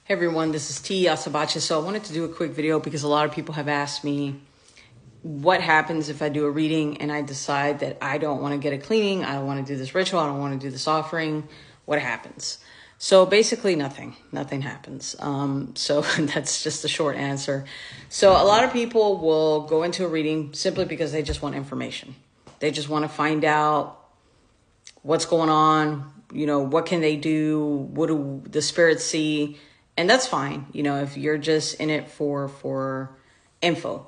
Hey everyone, this is T. Asabache. So I wanted to do a quick video because a lot of people have asked me what happens if I do a reading and I decide that I don't want to get a cleaning, I don't want to do this ritual, I don't want to do this offering. What happens? So basically nothing happens. So that's just the short answer. So a lot of people will go into a reading simply because they just want information. They just want to find out what's going on, what can they do? What do the spirits see? And that's fine, if you're just in it for info.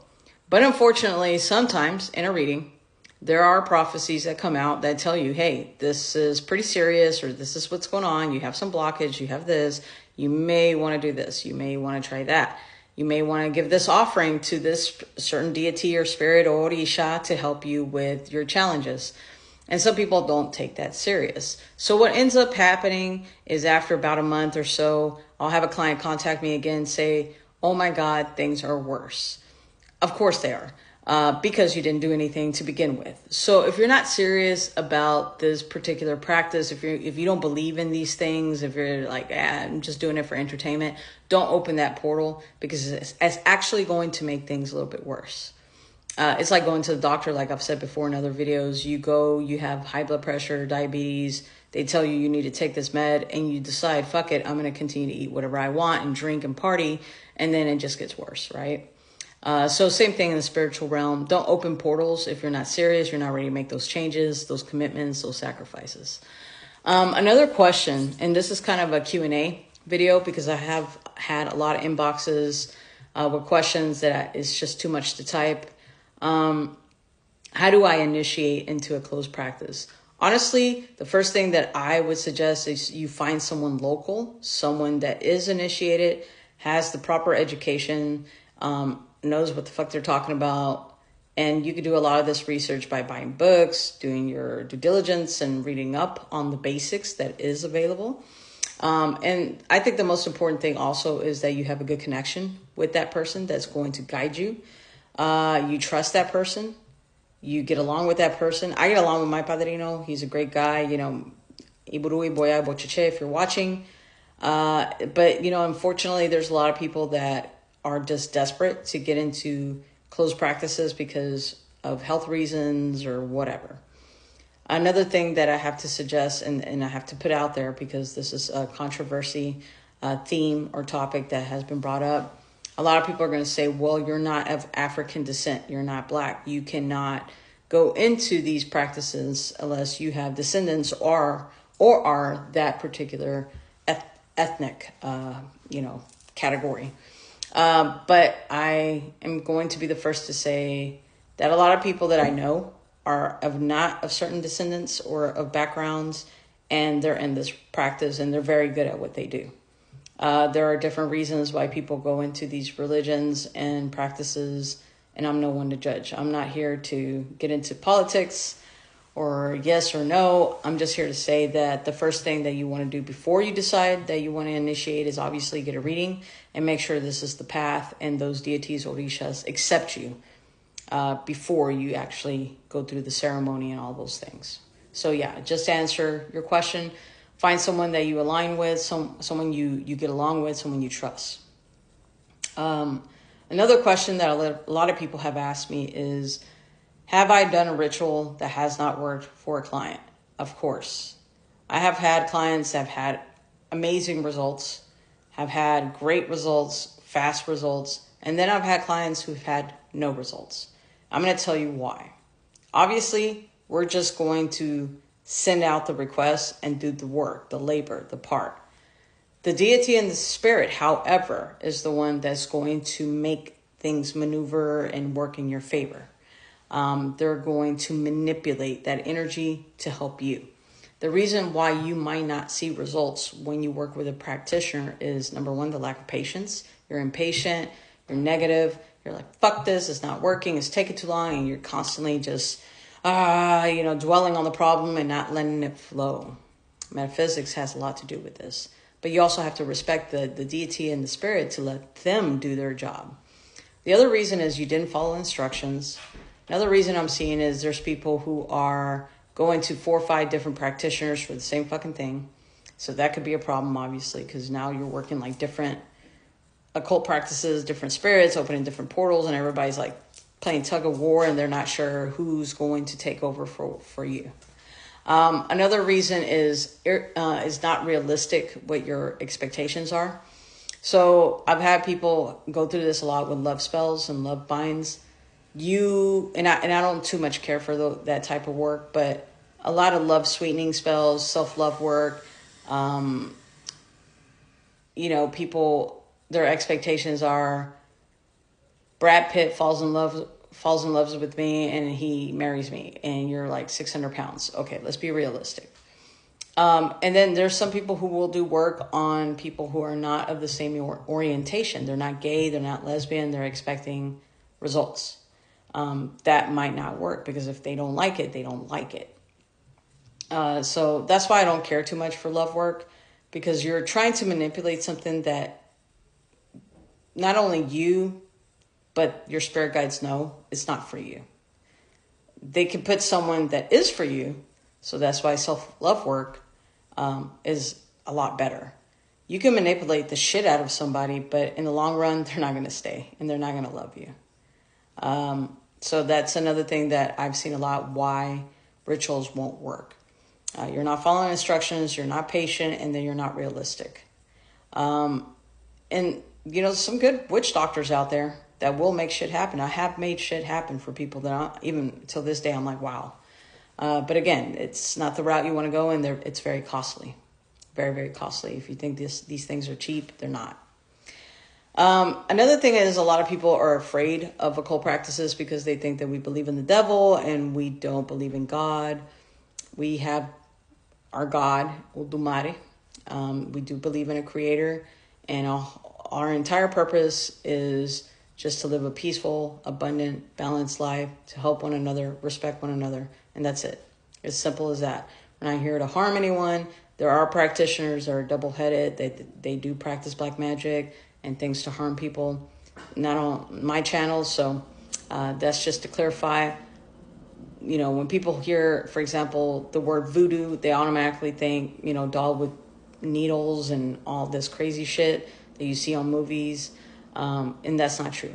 But unfortunately, sometimes in a reading, there are prophecies that come out that tell you, hey, this is pretty serious, or this is what's going on. You have some blockage, you have this, you may want to do this, you may want to try that. You may want to give this offering to this certain deity or spirit or orisha to help you with your challenges. And some people don't take that serious. So what ends up happening is after about a month or so, I'll have a client contact me again and say, oh my God, things are worse. Of course they are, because you didn't do anything to begin with. So if you're not serious about this particular practice, if you don't believe in these things, if you're like, I'm just doing it for entertainment, don't open that portal, because it's actually going to make things a little bit worse. It's like going to the doctor, like I've said before in other videos. You go, you have high blood pressure, diabetes. They tell you need to take this med, and you decide, fuck it, I'm going to continue to eat whatever I want and drink and party. And then it just gets worse, right? So same thing in the spiritual realm. Don't open portals if you're not serious, you're not ready to make those changes, those commitments, those sacrifices. Another question, and this is kind of a Q&A video because I have had a lot of inboxes with questions that it's just too much to type. How do I initiate into a closed practice? Honestly, the first thing that I would suggest is you find someone local, someone that is initiated, has the proper education, knows what the fuck they're talking about. And you can do a lot of this research by buying books, doing your due diligence, and reading up on the basics that is available. And I think the most important thing also is that you have a good connection with that person that's going to guide you. You trust that person. You get along with that person. I get along with my padrino. He's a great guy. Iburui boya bocheche if you're watching. But, unfortunately, there's a lot of people that are just desperate to get into closed practices because of health reasons or whatever. Another thing that I have to suggest, and I have to put out there because this is a controversy theme or topic that has been brought up. A lot of people are going to say, well, you're not of African descent. You're not black. You cannot go into these practices unless you have descendants or are that particular ethnic, category. But I am going to be the first to say that a lot of people that I know are not of certain descendants or of backgrounds, and they're in this practice and they're very good at what they do. There are different reasons why people go into these religions and practices, and I'm no one to judge. I'm not here to get into politics or yes or no. I'm just here to say that the first thing that you want to do before you decide that you want to initiate is obviously get a reading and make sure this is the path and those deities, orishas, accept you before you actually go through the ceremony and all those things. So yeah, just to answer your question, find someone that you align with, someone you get along with, someone you trust. Another question that a lot of people have asked me is, have I done a ritual that has not worked for a client? Of course. I have had clients that have had amazing results, have had great results, fast results, and then I've had clients who've had no results. I'm going to tell you why. Obviously, we're just going to send out the request and do the work, the labor, the part. The deity and the spirit, however, is the one that's going to make things maneuver and work in your favor. They're going to manipulate that energy to help you. The reason why you might not see results when you work with a practitioner is, number one, the lack of patience. You're impatient, you're negative, you're like, fuck this, it's not working, it's taking too long, and you're constantly just dwelling on the problem and not letting it flow. Metaphysics has a lot to do with this. But you also have to respect the deity and the spirit to let them do their job. The other reason is you didn't follow instructions. Another reason I'm seeing is there's people who are going to 4 or 5 different practitioners for the same fucking thing. So that could be a problem, obviously, because now you're working like different occult practices, different spirits, opening different portals, and everybody's like playing tug of war, and they're not sure who's going to take over for you. Another reason is not realistic what your expectations are. So I've had people go through this a lot with love spells and love binds. I don't too much care for that type of work, but a lot of love sweetening spells, self-love work, people, their expectations are Brad Pitt falls in love with me and he marries me and you're like 600 pounds. Okay, let's be realistic. And then there's some people who will do work on people who are not of the same orientation. They're not gay, they're not lesbian, they're expecting results. That might not work because if they don't like it, they don't like it. So that's why I don't care too much for love work, because you're trying to manipulate something that not only you, but your spirit guides know it's not for you. They can put someone that is for you. So that's why self-love work is a lot better. You can manipulate the shit out of somebody, but in the long run, they're not going to stay and they're not going to love you. So that's another thing that I've seen a lot, why rituals won't work. You're not following instructions, you're not patient, and then you're not realistic. And, some good witch doctors out there that will make shit happen. I have made shit happen for people that even till this day, I'm like, wow. But again, it's not the route you want to go, and it's very costly. Very, very costly. If you think these things are cheap, they're not. Another thing is a lot of people are afraid of occult practices because they think that we believe in the devil and we don't believe in God. We have our God, Udumare. We do believe in a creator, and our entire purpose is just to live a peaceful, abundant, balanced life, to help one another, respect one another, and that's it. As simple as that. We're not here to harm anyone. There are practitioners that are double-headed. They do practice black magic and things to harm people, not on my channel. So that's just to clarify. When people hear, for example, the word voodoo, they automatically think, doll with needles and all this crazy shit that you see on movies. And that's not true.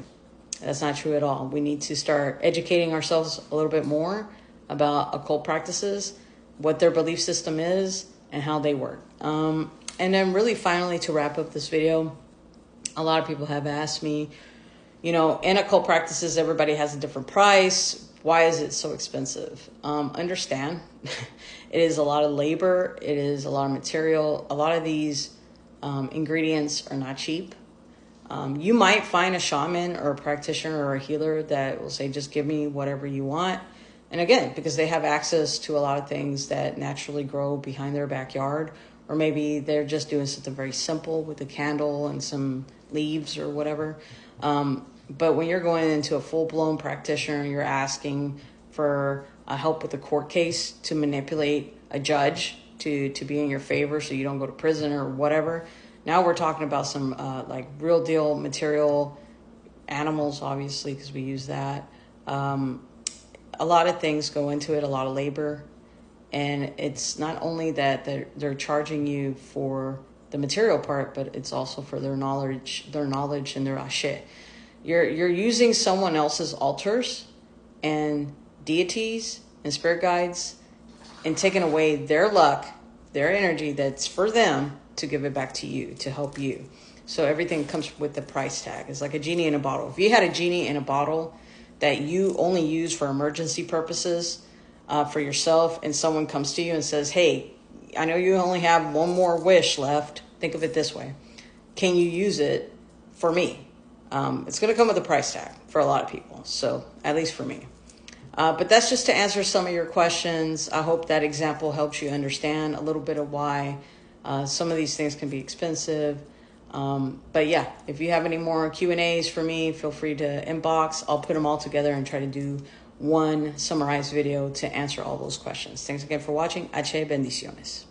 That's not true at all. We need to start educating ourselves a little bit more about occult practices, what their belief system is, and how they work. And then really finally, to wrap up this video, a lot of people have asked me, in occult practices, everybody has a different price. Why is it so expensive? Understand, it is a lot of labor. It is a lot of material. A lot of these ingredients are not cheap. You might find a shaman or a practitioner or a healer that will say, just give me whatever you want. And again, because they have access to a lot of things that naturally grow behind their backyard, or maybe they're just doing something very simple with a candle and some leaves or whatever. But when you're going into a full-blown practitioner, you're asking for help with a court case to manipulate a judge to be in your favor so you don't go to prison or whatever. Now we're talking about some like real deal material, animals, obviously, because we use that. A lot of things go into it, a lot of labor. And it's not only that they're charging you for the material part, but it's also for their knowledge and their ashe. You're using someone else's altars and deities and spirit guides and taking away their luck, their energy that's for them to give it back to you, to help you. So everything comes with the price tag. It's like a genie in a bottle. If you had a genie in a bottle that you only use for emergency purposes for yourself, and someone comes to you and says, hey, I know you only have one more wish left. Think of it this way. Can you use it for me? It's going to come with a price tag for a lot of people. So at least for me. But that's just to answer some of your questions. I hope that example helps you understand a little bit of why some of these things can be expensive. But yeah, if you have any more Q&As for me, feel free to inbox. I'll put them all together and try to do one summarized video to answer all those questions. Thanks again for watching. Ache bendiciones.